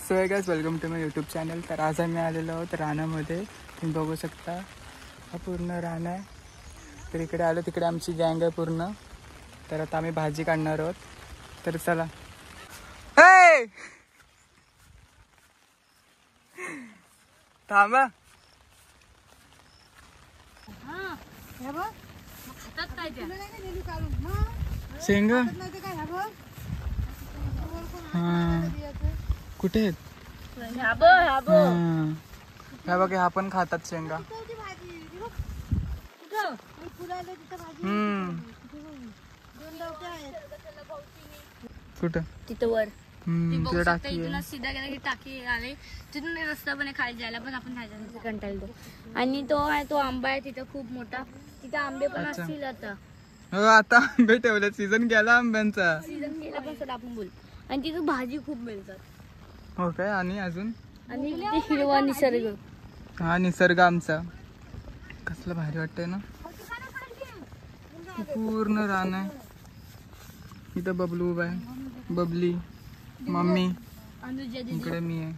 So hey guys, welcome to my YouTube channel. तर आज आम्ही आलेलो आहोत रानामध्ये। तुम्ही बघू शकता हा पूर्ण रान आहे। तर इकडे आलो, तिकडे आमची गँग आहे पूर्ण। तर आता आम्ही भाजी काढणार आहोत, तर चला। हे थांबा, शेंगा कुठे आहेत? ह्या बघा, ह्या पण खातात शेंगा। कुठं? तिथं वर तिथे टाकी इथून सीधा गेला की टाकी आले, तिथून रस्ता पण खाली जायला पण आपण जायचं कंटाळा येतो। आणि तो आंबा आहे तिथं खूप मोठा, तिथं आंबे पण असतील आता। हो, आता आंबे ठेवले, सीझन गेला आंब्यांचा। सीझन गेला पण सर आपण बोल। आणि तिथं भाजी खूप मिळतात। हो काय? आणि अजून आणि किती हिरवा निसर्ग। हा निसर्ग आमचा कसला भारी वाटतंय ना। पूर्ण रान आहे। इथं बबलू उभा आहे, बबली, मम्मी, इकडे मी आहे।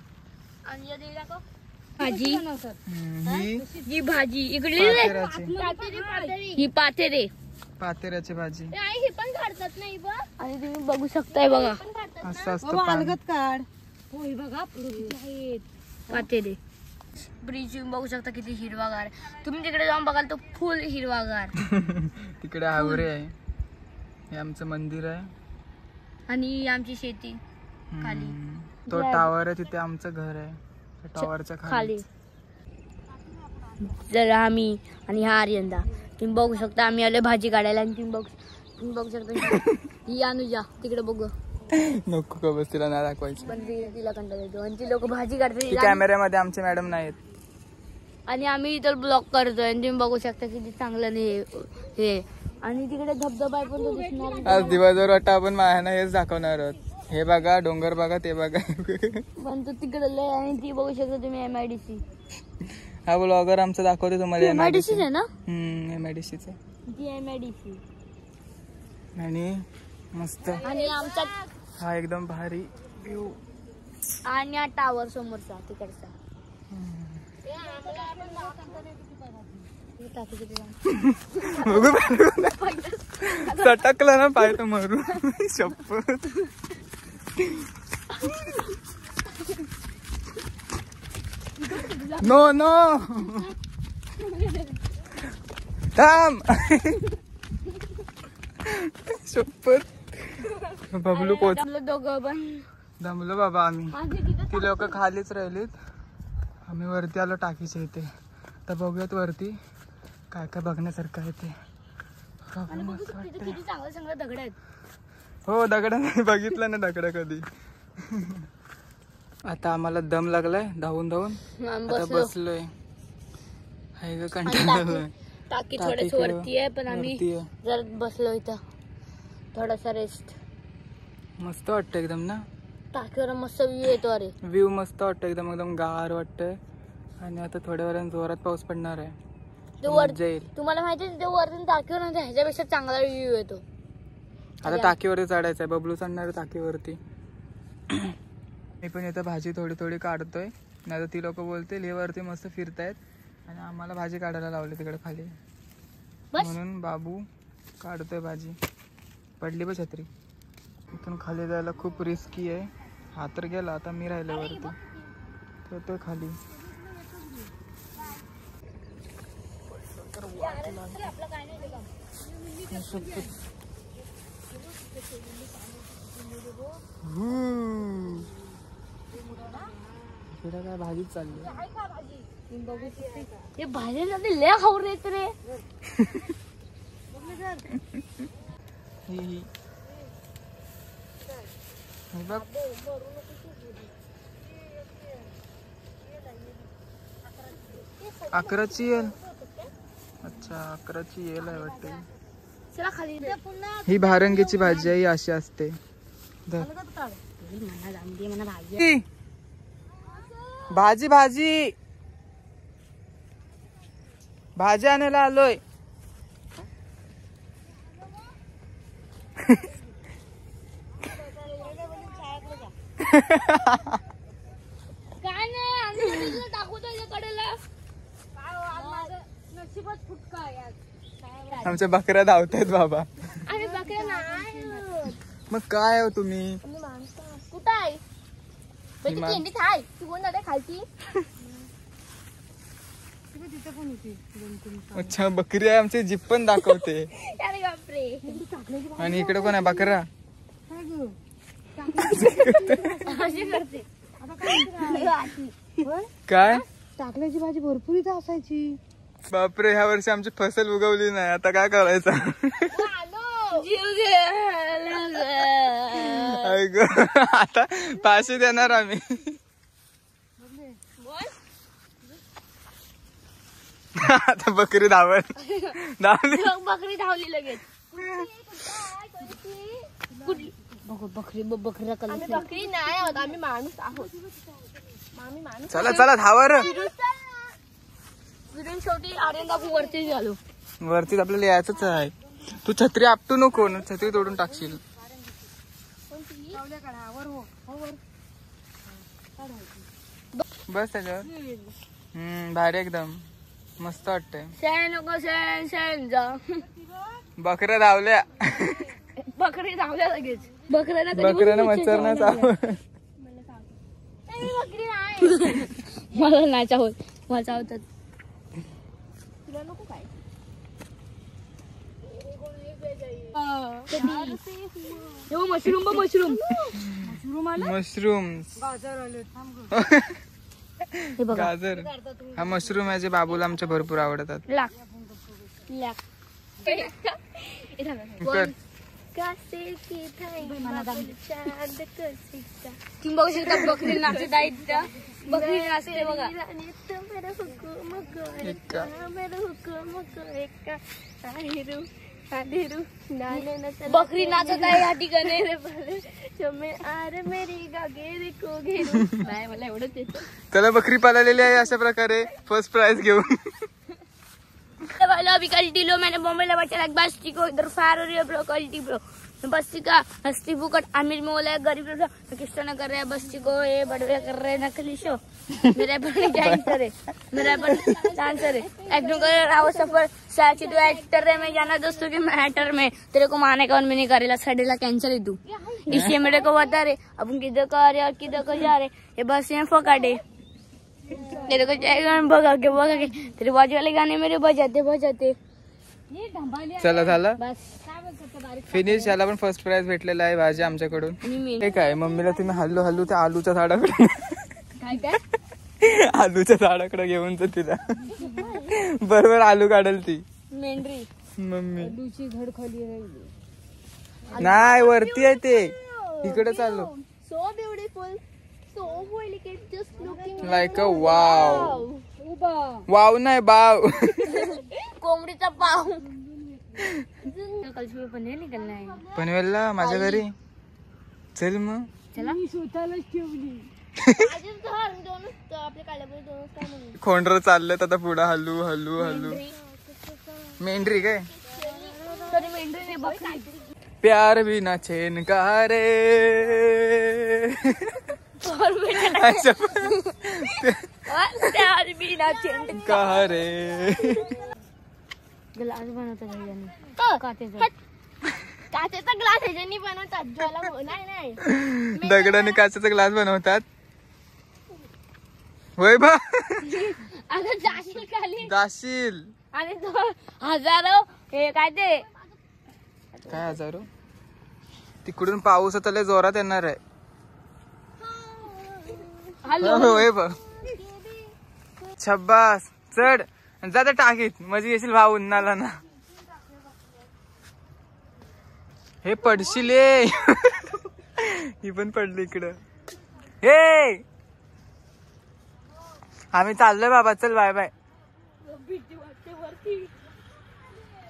भाजी ही भाजी इकडे ही पातेऱ्याची भाजी हे पण काढतात नाही बघ। आणि तुम्ही बघू शकताय बघा, असं असतं पालगत काढ। होय बघा, पातेरे ब्रिज बघू शकता किती हिरवागार। तुम्ही तिकडे जाऊन बघाल तो फुल हिरवागार। तिकडे आवरे आहे, हे आमचं मंदिर आहे। आणि आमची शेती खाली, तो टावर आहे तिथे आमचं घर आहे, टावरच्या खाली। जर आम्ही आणि हा आर्यंदा तुम्ही बघू शकता, आम्ही आलो भाजी काढायला। आणि तुम्ही बघू शकता ही अनुजा तिकडे बघू नको का बस, तिला नाही दाखवायचं, पण तिला कंटाळा येतो। आणि ती लोक भाजी काढतात, कॅमेऱ्यामध्ये आमचे मॅडम नाहीत। आणि आम्ही इथं ब्लॉक करतोय। आणि तुम्ही बघू शकता किती चांगलं नाही हे। आणि तिकडे धबधबा पण तो दिसणार। आज दिवसभर वाटतं आपण मायाना हेच दाखवणार आहोत। हे बघा डोंगर, बघा ते बघा। पण तो तिकडे लय। आणि ती बघू शकता तुम्ही MIDC, हा ब्लॉगर आमचा दाखवतो तुम्हाला। MIDC आहे ना? MIDC चा ती MIDC। आणि मस्त। आणि आमचा हा एकदम भारी व्ह्यू। आणि हा टावर समोरचा तिकडचा। सटकलं ना पाय तर मरू शपथ। नो नो थांब शपथ। बबलू पोहोचलो, दोघं पण दमलो बाबा आम्ही। ती लोक खालीच राहिलीत, आम्ही वरती आलो टाकीच्या इथे। तर बघूयात वरती काय काय बघण्यासारखं आहे ते। मस्त वाटतंय। किती चांगलं चांगलं दगड आहेत। हो, दगड नाही बघितलं ना दगड कधी। आता आम्हाला दम लागलाय धावून धावून, आता बसलोय। हाय ग कंटाळा। टाकी थोडस वरती आहे, पण आम्ही जरा बसलो इथं थोडासा रेस्ट। मस्त वाटतं एकदम ना, टाकीवर मस्त व्ह्यू येतो। अरे व्ह्यू मस्त वाटतं एकदम, एकदम गार वाटतंय। आणि आता थोड्या वेळाने जोरात पाऊस पडणार आहे, मजा येईल। तुम्हाला माहिती आहे वरतून टाकीवर ह्याच्यापेक्षा चांगला व्ह्यू येतो। आता टाकीवरती चढायचं आहे, बबलू चढणार टाकीवरती। मी पण इथं भाजी थोडी थोडी काढतोय, नाही तर ती लोक बोलतील हे वरती मस्त फिरतायत आणि आम्हाला भाजी काढायला लावली तिकडे खाली। म्हणून बाबू काढतोय भाजी। पडली बघ छत्री। इथून खाली जायला खूप रिस्की आहे। हा तर गेला, आता मी राहिलो वरती, तो खाली। काय भाजी चालली हे भाजी लय खाऊ रे रे। बघ अकराची येल। अच्छा, अकराची येल आहे वाटते। ही भारंगीची भाजी आहे, ही अशी असते। भाजी भाजी भाजी आणायला आलोय। आमच्या बकऱ्या धावतायत बाबा. आम्ही बकऱ्या नाही. मग काय हो तुम्ही? आम्ही माणसं. कुठं आहे? त्याची केंडीत आहे. ती कोण दादा खालची? अच्छा बकरी आहे आमची, जीप पण दाखवते. अरे बापरे. आणि इकडे कोण आहे बकरा? अशी करते. काय टाकल्याची भाजी भरपूर इथं असायची. बापरे, ह्या वर्षी आमची फसल उगवली नाही, आता काय करायचं? ऐक, आता पाचशे देणार आम्ही. आता बकरी धावत धावली. बकरी धावली लगेच. कुठली बकरी? बकरीला कलर. आम्ही बकरी नाही आहोत, आम्ही माणूस आहोत. आम्ही माणूस. चला चला धावर. फिरून शेवटी आर्यन बाबू वरती झालो. वरतीच आपल्याला यायचंच आहे. तू छत्री आपटू नको ना, छत्री तोडून टाकशील. बस त्याच्यावर. भारी एकदम मस्त वाटतंय. सॅन नको सॅन जा. बकऱ्या धावल्या. बकरी धावल्या लगेच. बकऱ्यानं मच्छर नाही चावत. बकरी नाही. मला नाही चावत, मला चावतात. तुला नको काय? मशरूम बघ, मशरूम. मशरूम हे बघा गाजर. हा मशरूम आहे जे बाबूला आमच्या भरपूर आवडतात. लाख लाख. तुम्ही बघू शकता बकरी नाचत आहे. बकरी नाचते बघा. बकरी नाचत आहे या ठिकाणी. नाही मला एवढंच येतं. त्याला बकरी पाळलेली आहे अशा प्रकारे फर्स्ट प्राइज घेऊन. अभी कल्टी लो मैंने बॉम्बे लगा चला बस्ती को इधर फायर हो रही है ब्रो. कल्टी ब्रो बस्ती का हस्ती बुकट आमिर में बोला है गरीब लोग किस्सा न कर रहे हैं बस्ती को. ये बड़े कर रहे हैं नकली शो. मेरे पर डांसर है, मेरा पर डांसर है. एक्टिंग कर रहा सफर साची तू एक्टर है. मैं जाना दोस्तों के मैटर में तेरे को माने का और मैं नहीं करेला सडेला कैंसिल है तू. इसलिए मेरे को बता रहे अब किधर को आ रहे और किधर को जा रहे. ये बस में फकाटे तेरे को बघा के तेरे बाजू वाले गाणे मेरे बजाते बजाते. चला झालं बस फिनिश. याला पण फर्स्ट प्राइज भेटलेला आहे भाजी आमच्याकडून. आणि मी हे काय मम्मीला तुम्ही हल्लू हल्लू त्या आलूच्या झाडाकडे काय काय आलूच्या झाडाकडे घेऊन जा तिला. बरोबर आलू काढल ती मेंढरी. मम्मी. घड खाली राहिली. नाही वरती आहे ते, इकडे चाललो. So beautiful so delicate just looking like a wow. उभा वाव नाही बाव. कोंबडीचा पाव. कल सुबह पनीर निकलना है. पनवेलला माझ्या घरी. चल मग. चला स्वतःलाच ठेवली. आपले काढल्यामुळे दोनच काय म्हणून खोंडर चाललेत आता पुढे हल्लू हल्लू हल्लू. मेंढरी काय तरी मेंढरी नाही बकरी. प्यार भी ना चैन का रे. अच्छा. प्यार भी ना चैन का रे. ग्लास बनवतात ह्याच्याने. काचेचा ग्लास ह्याच्याने बनवतात. ज्वाला नाही नाही दगडाने काचेचा ग्लास बनवतात. होय बा. आता जाशील खाली जाशील. आणि तो हजारो हे काय ते काय हजारो. तिकडून पाऊस आता लय जोरात येणार आहे. होय बा. छब्बास चढ जाता टाकीत म्हणजे येशील भाऊ उन्हाला ना. हे पडशील. ही पण पडली इकडं. हे आम्ही चाललोय बाबा. चल बाय बाय.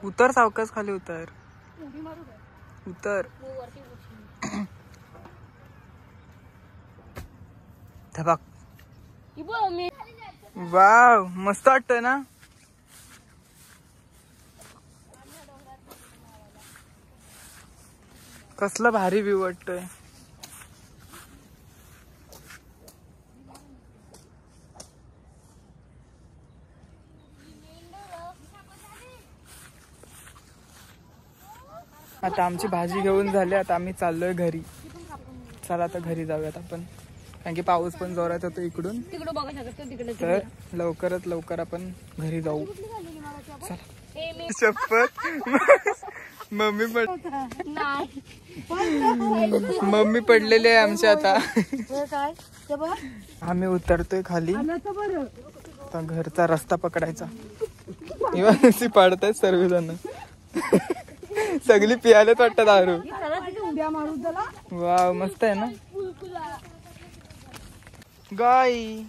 उतर सावकाश खाली उतर. उतर. धबाक. वाव मस्त वाटतंय ना. कसला भारी व्ह्यू वाटतोय. आता आमची भाजी घेऊन झाली. आता आम्ही चाललोय घरी. चला आता घरी जाऊयात आपण, कारण की पाऊस पण जोरात होतो इकडून. तिकडे बघा शकतो तिकडे. तर लवकरात लवकर आपण घरी जाऊ. चला. हे मी शपथ मम्मी नाही. मम्मी पडलेली आहे आमची आता. हे काय ते बघ आम्ही उतरतोय खाली. आलं तर बरं. आता घरचा रस्ता पकडायचा. इव्हन पाडतायत सर्वजण. सगळी पियालेच वाटतं दारू. उड्या मारू त्याला. वाव मस्त आहे ना गाई.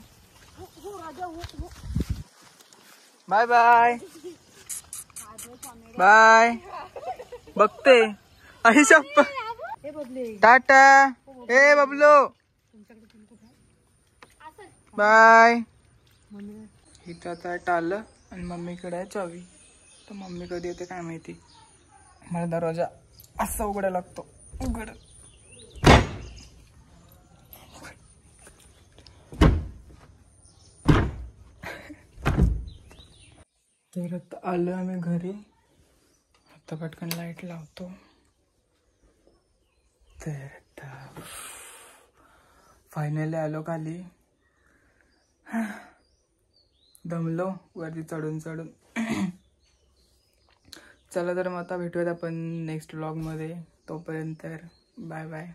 Bye bye bye. बघते आई शप्पा. हे बदले टाटा. ए बबलो बाय. इथं आता टाळलं आणि मम्मीकडे आहे चावी. तर मम्मी कधी येते काय माहिती. मला दरवाजा असा उघडायला लागतो. उघड. तर आता आलो आम्ही घरी. आता पटकन लाईट लावतो. तर आता फायनली आलो खाली. दमलो वरती चढून चढून. चला तर मग आता भेटूयात आपण नेक्स्ट व्लॉगमध्ये. तोपर्यंत बाय बाय.